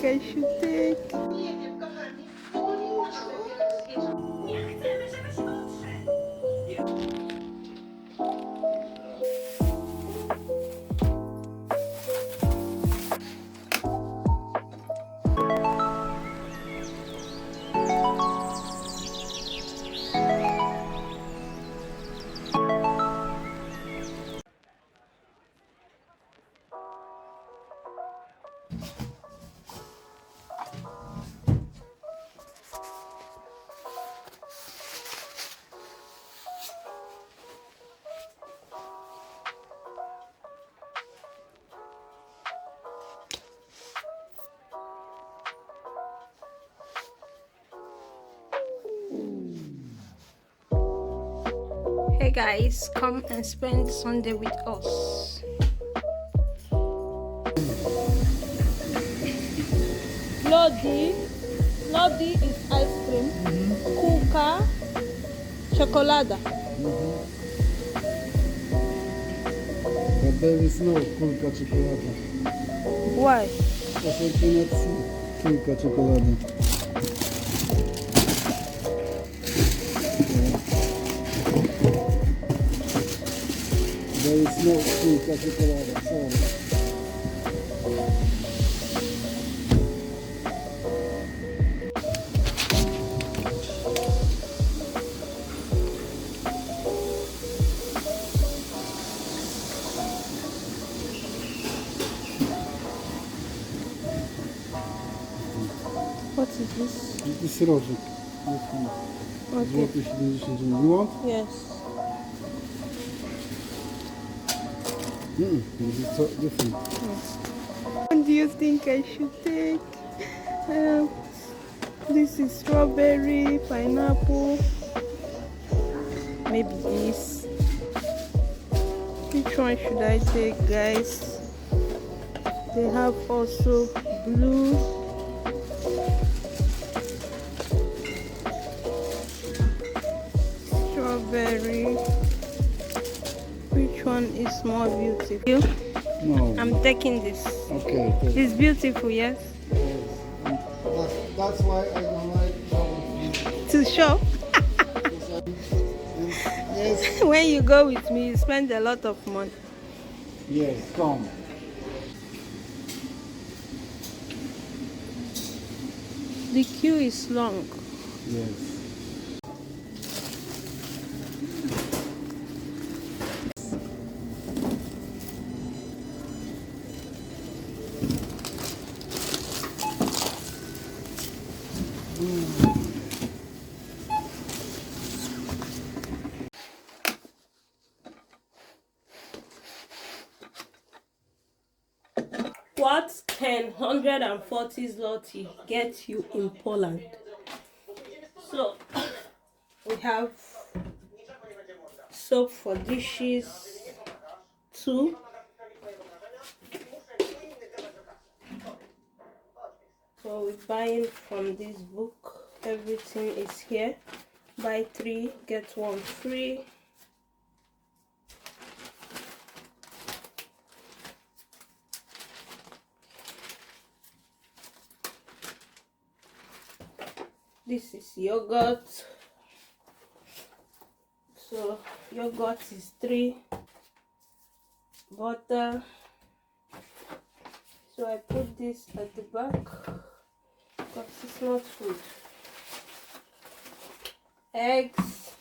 think I should take? Hey guys, come and spend Sunday with us. Lodi is ice cream. Kuka, chocolate. But there is no kulka chocolate. Why? Because I cannot see kulka chocolate. There is no kulka chocolate, sorry. What is this? This is rożek. Okay. Złoty 79. You want? Yes. This is so different. What do you think I should take? This is strawberry, pineapple. Maybe this. Which one should I take, guys? They have also blue. Strawberry. Which one is more beautiful? No. I'm taking this. Okay. It's beautiful, yes? That's why I don't like To shop. Yes. When you go with me, you spend a lot of money. Yes, come. The queue is long. Yes. What can 140 zloty get you in Poland? So, we have soap for dishes, 2. So we're buying from this book. Everything is here. Buy 3, get 1 free. This is yogurt. So yogurt is 3. Butter. So I put this at the back because it's not food. Eggs,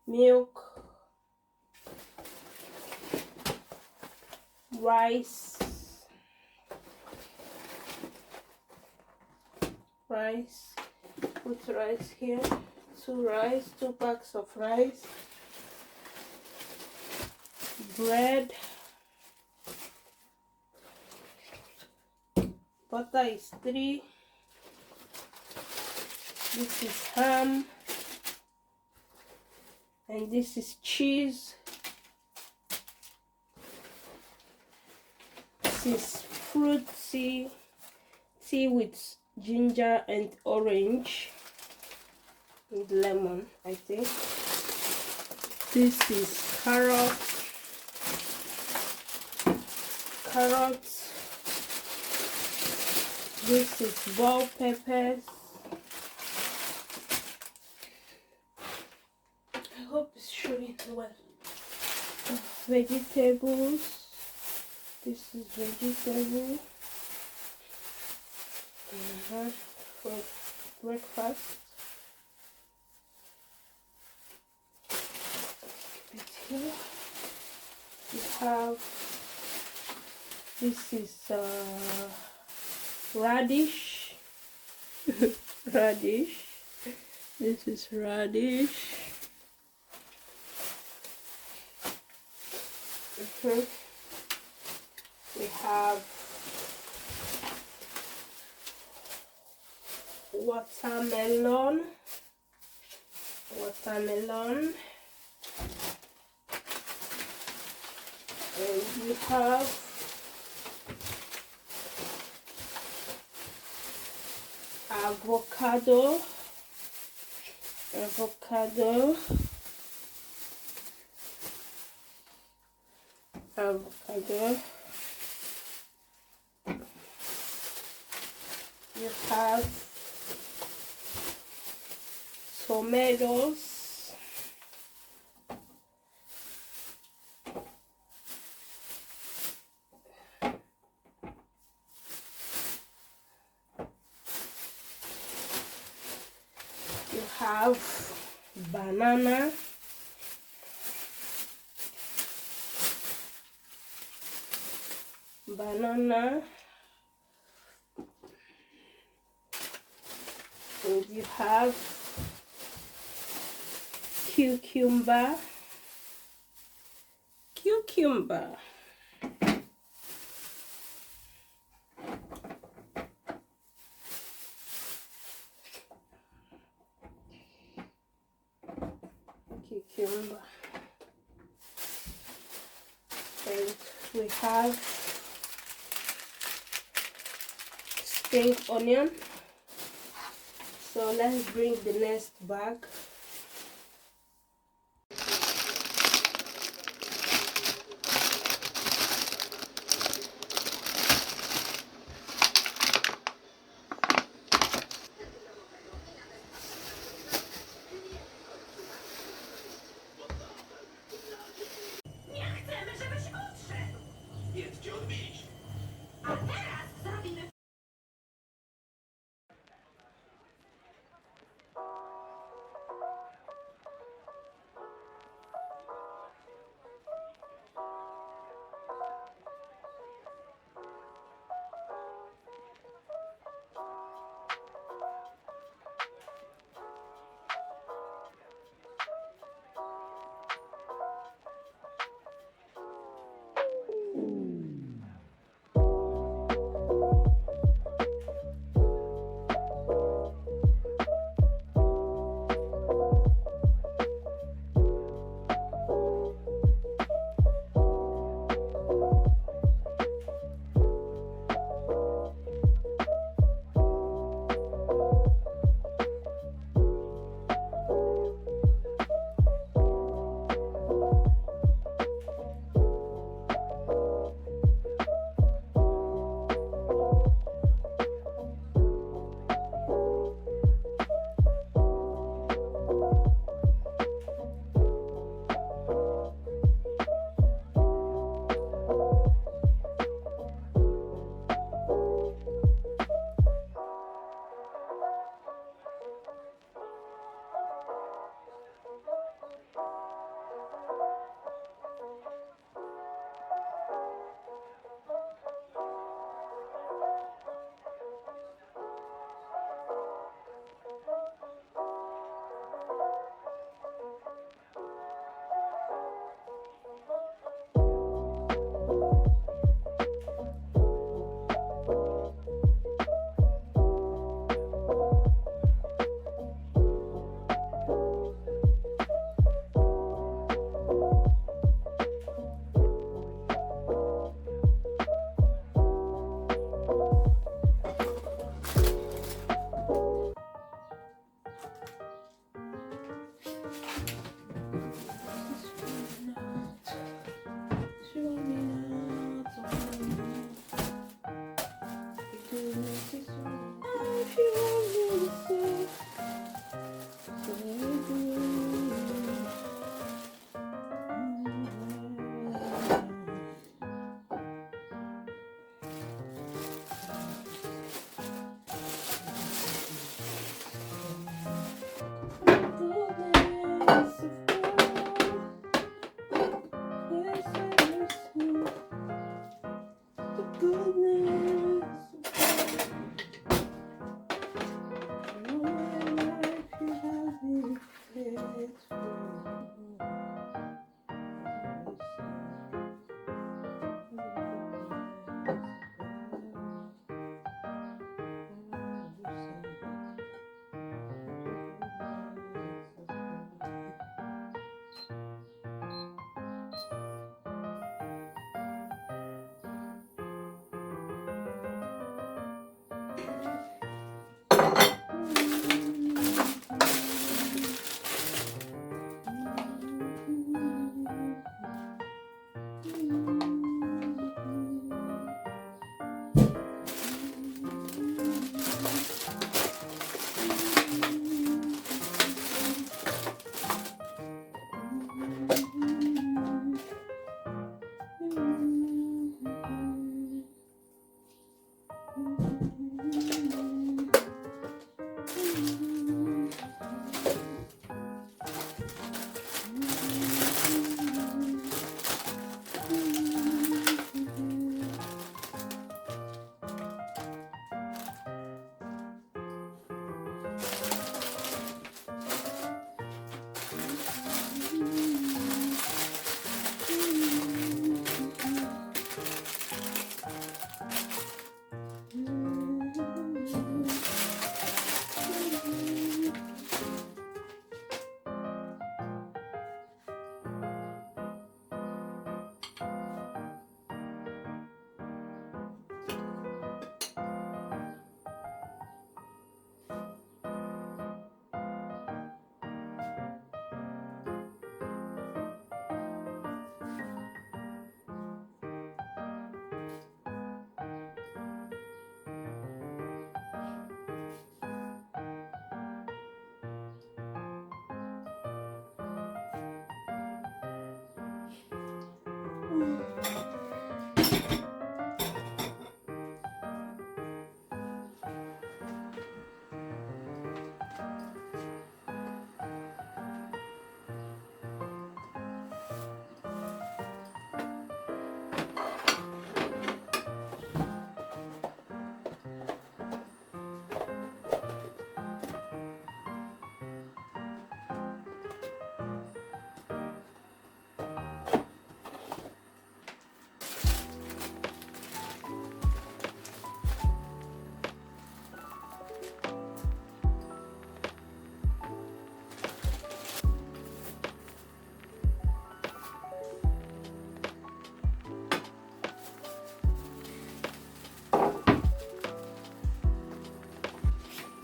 milk, rice, put rice here, 2 packs of rice, bread, butter is 3, this is ham, and this is cheese, this is fruit tea with ginger and orange and lemon, I think. This is carrots, This is bell peppers. I hope it's showing well. Vegetables. This is vegetable. For breakfast. Keep it here. We have, this is radish. Radish. This is radish. We have watermelon. And we have avocado. You have tomatoes. You have banana. And you have cucumber. And we have spring onion. So let's bring the next bag.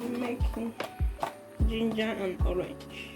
Making ginger and orange.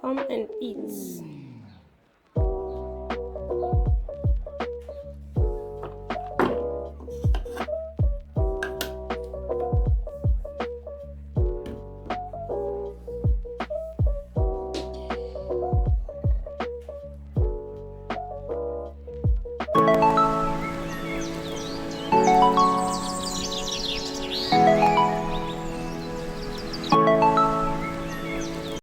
Come and eat.